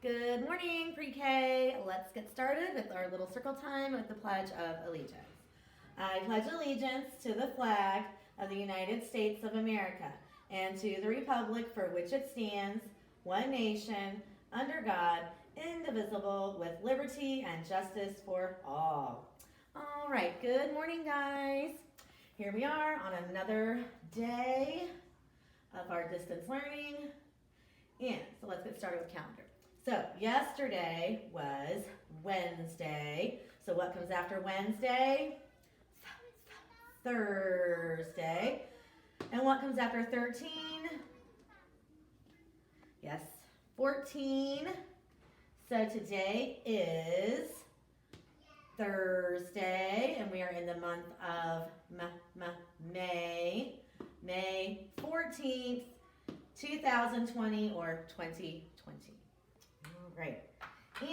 Good morning, pre-K. Let's get started with our little circle time with the Pledge of Allegiance. I pledge allegiance to the flag of the United States of America and to the republic for which it stands, one nation, under God, indivisible, with liberty and justice for all. All right, good morning, guys. Here we are on another day of our distance learning. And so let's get started with calendar. So yesterday was Wednesday. So what comes after Wednesday? Thursday. And what comes after 13? Yes, 14. So today is Thursday, and we are in the month of May. May 14th, 2020 or 2020. All right.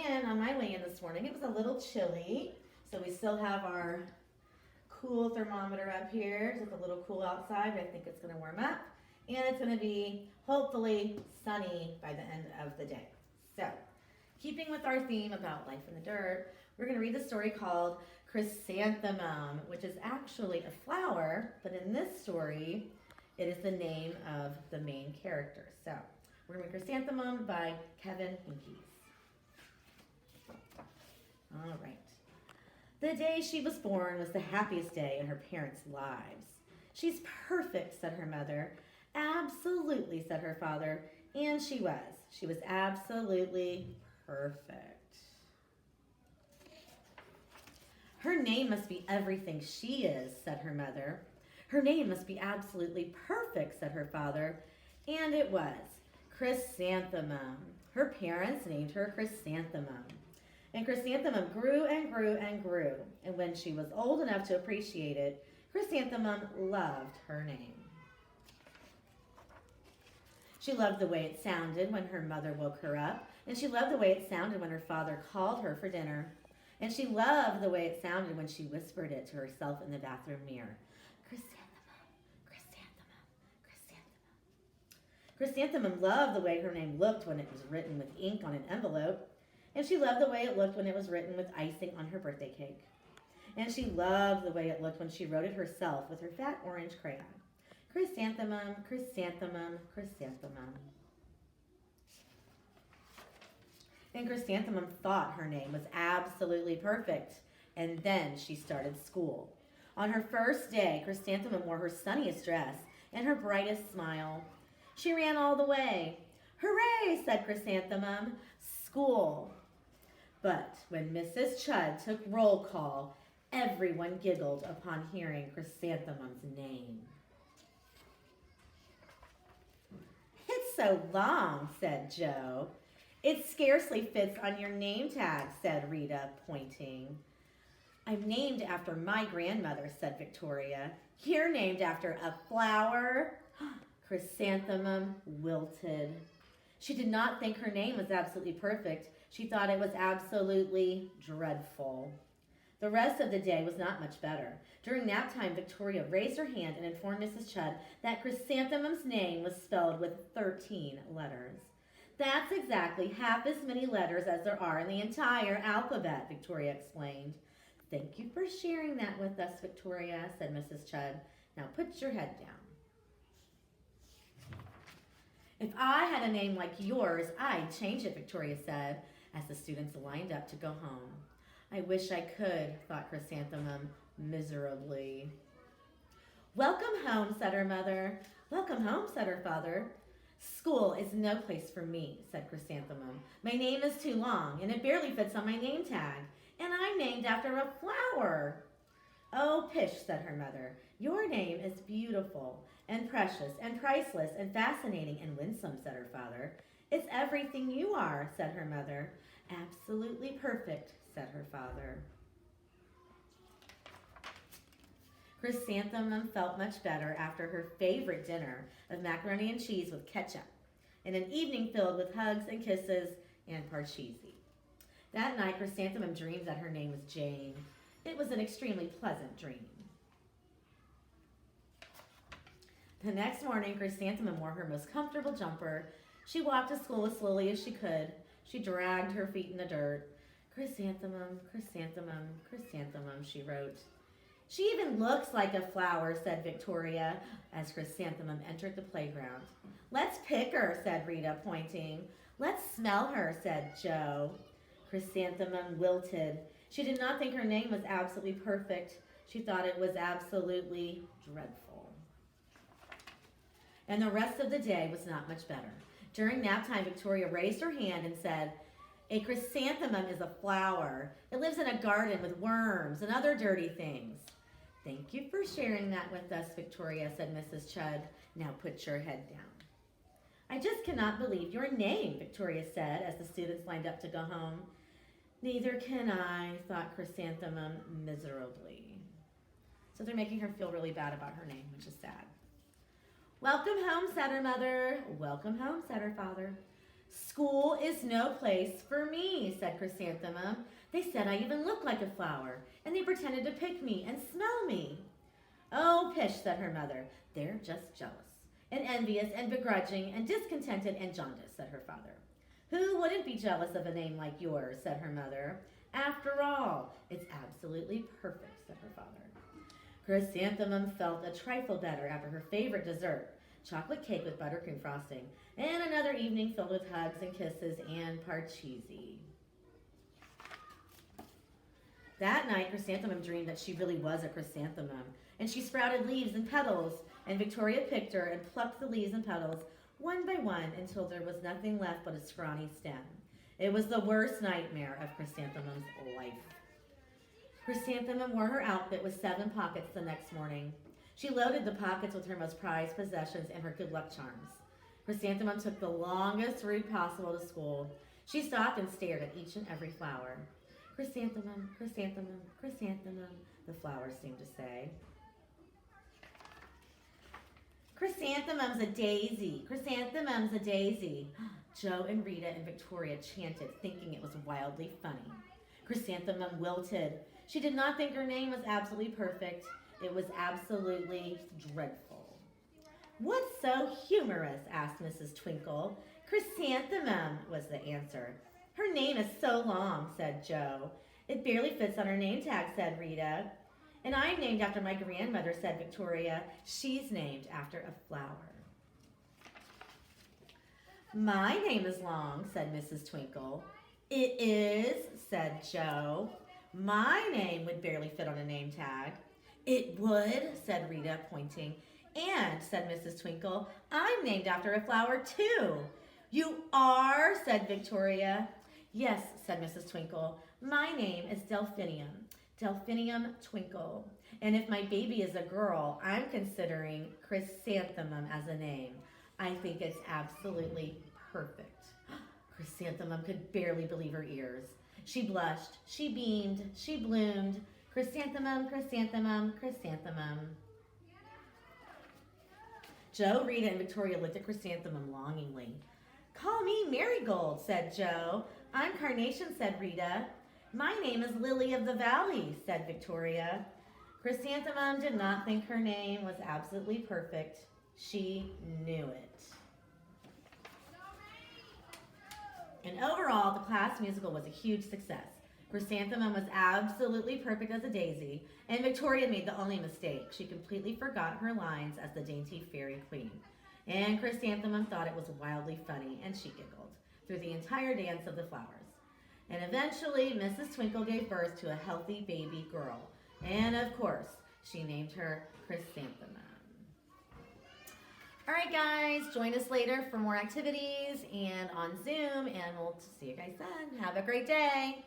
And on my way in this morning, it was a little chilly. So we still have our cool thermometer up here. It's a little cool outside, but I think it's going to warm up. And it's going to be hopefully sunny by the end of the day. So, keeping with our theme about life in the dirt, we're going to read the story called Chrysanthemum, which is actually a flower, but in this story, it is the name of the main character. So, we're going to read Chrysanthemum by Kevin Hinkes. All right. The day she was born was the happiest day in her parents' lives. She's perfect, said her mother. Absolutely, said her father. And she was. She was absolutely perfect. Her name must be everything she is, said her mother. Her name must be absolutely perfect, said her father. And it was. Chrysanthemum. Her parents named her Chrysanthemum. And Chrysanthemum grew and grew and grew. And when she was old enough to appreciate it, Chrysanthemum loved her name. She loved the way it sounded when her mother woke her up. And she loved the way it sounded when her father called her for dinner. And she loved the way it sounded when she whispered it to herself in the bathroom mirror. Chrysanthemum, Chrysanthemum, Chrysanthemum. Chrysanthemum loved the way her name looked when it was written with ink on an envelope. And she loved the way it looked when it was written with icing on her birthday cake. And she loved the way it looked when she wrote it herself with her fat orange crayon. Chrysanthemum, Chrysanthemum, Chrysanthemum. And Chrysanthemum thought her name was absolutely perfect. And then she started school. On her first day, Chrysanthemum wore her sunniest dress and her brightest smile. She ran all the way. Hooray, said Chrysanthemum. School. But when Mrs. Chud took roll call, everyone giggled upon hearing Chrysanthemum's name. It's so long, said Joe. It scarcely fits on your name tag, said Rita, pointing. I'm named after my grandmother, said Victoria. You're named after a flower? Chrysanthemum wilted. She did not think her name was absolutely perfect. She thought it was absolutely dreadful. The rest of the day was not much better. During nap time, Victoria raised her hand and informed Mrs. Chud that Chrysanthemum's name was spelled with 13 letters. That's exactly half as many letters as there are in the entire alphabet, Victoria explained. Thank you for sharing that with us, Victoria, said Mrs. Chud. Now put your head down. If I had a name like yours, I'd change it, Victoria said, as the students lined up to go home. I wish I could, thought Chrysanthemum miserably. Welcome home, said her mother. Welcome home, said her father. School is no place for me, said Chrysanthemum. My name is too long, and it barely fits on my name tag. And I'm named after a flower. Oh, pish, said her mother. Your name is beautiful and precious and priceless and fascinating and winsome, said her father. It's everything you are, said her mother. Absolutely perfect, said her father. Chrysanthemum felt much better after her favorite dinner of macaroni and cheese with ketchup and an evening filled with hugs and kisses and parcheesi. That night, Chrysanthemum dreamed that her name was Jane. It was an extremely pleasant dream. The next morning, Chrysanthemum wore her most comfortable jumper. She walked to school as slowly as she could. She dragged her feet in the dirt. Chrysanthemum, chrysanthemum, chrysanthemum, she wrote. She even looks like a flower, said Victoria, as Chrysanthemum entered the playground. Let's pick her, said Rita, pointing. Let's smell her, said Joe. Chrysanthemum wilted. She did not think her name was absolutely perfect. She thought it was absolutely dreadful. And the rest of the day was not much better. During nap time, Victoria raised her hand and said, a chrysanthemum is a flower. It lives in a garden with worms and other dirty things. Thank you for sharing that with us, Victoria, said Mrs. Chud. Now put your head down. I just cannot believe your name, Victoria said as the students lined up to go home. Neither can I, thought Chrysanthemum miserably. So they're making her feel really bad about her name, which is sad. Welcome home, said her mother. Welcome home, said her father. School is no place for me, said Chrysanthemum. They said I even looked like a flower, and they pretended to pick me and smell me. Oh, pish, said her mother. They're just jealous, and envious, and begrudging, and discontented, and jaundiced, said her father. Who wouldn't be jealous of a name like yours, said her mother. After all, it's absolutely perfect, said her father. Chrysanthemum felt a trifle better after her favorite dessert, chocolate cake with buttercream frosting, and another evening filled with hugs and kisses and parcheesi. That night, Chrysanthemum dreamed that she really was a chrysanthemum, and she sprouted leaves and petals, and Victoria picked her and plucked the leaves and petals one by one until there was nothing left but a scrawny stem. It was the worst nightmare of Chrysanthemum's life. Chrysanthemum wore her outfit with 7 pockets the next morning. She loaded the pockets with her most prized possessions and her good luck charms. Chrysanthemum took the longest route possible to school. She stopped and stared at each and every flower. Chrysanthemum, chrysanthemum, chrysanthemum, the flowers seemed to say. Chrysanthemum's a daisy, chrysanthemum's a daisy. Joe and Rita and Victoria chanted, thinking it was wildly funny. Chrysanthemum wilted. She did not think her name was absolutely perfect. It was absolutely dreadful. What's so humorous? Asked Mrs. Twinkle. Chrysanthemum was the answer. Her name is so long, said Joe. It barely fits on her name tag, said Rita. And I'm named after my grandmother, said Victoria. She's named after a flower. My name is long, said Mrs. Twinkle. It is, said Joe. My name would barely fit on a name tag. It would, said Rita, pointing. And, said Mrs. Twinkle, I'm named after a flower, too. You are, said Victoria. Yes, said Mrs. Twinkle. My name is Delphinium. Delphinium Twinkle. And if my baby is a girl, I'm considering Chrysanthemum as a name. I think it's absolutely perfect. Chrysanthemum could barely believe her ears. She blushed, she beamed, she bloomed. Chrysanthemum, chrysanthemum, chrysanthemum. Joe, Rita, and Victoria looked at Chrysanthemum longingly. Call me Marigold, said Joe. I'm Carnation, said Rita. My name is Lily of the Valley, said Victoria. Chrysanthemum did not think her name was absolutely perfect. She knew it. And overall, the class musical was a huge success. Chrysanthemum was absolutely perfect as a daisy, and Victoria made the only mistake. She completely forgot her lines as the dainty fairy queen. And Chrysanthemum thought it was wildly funny, and she giggled through the entire dance of the flowers. And eventually, Mrs. Twinkle gave birth to a healthy baby girl. And of course, she named her Chrysanthemum. All right, guys, join us later for more activities and on Zoom, and we'll see you guys then. Have a great day.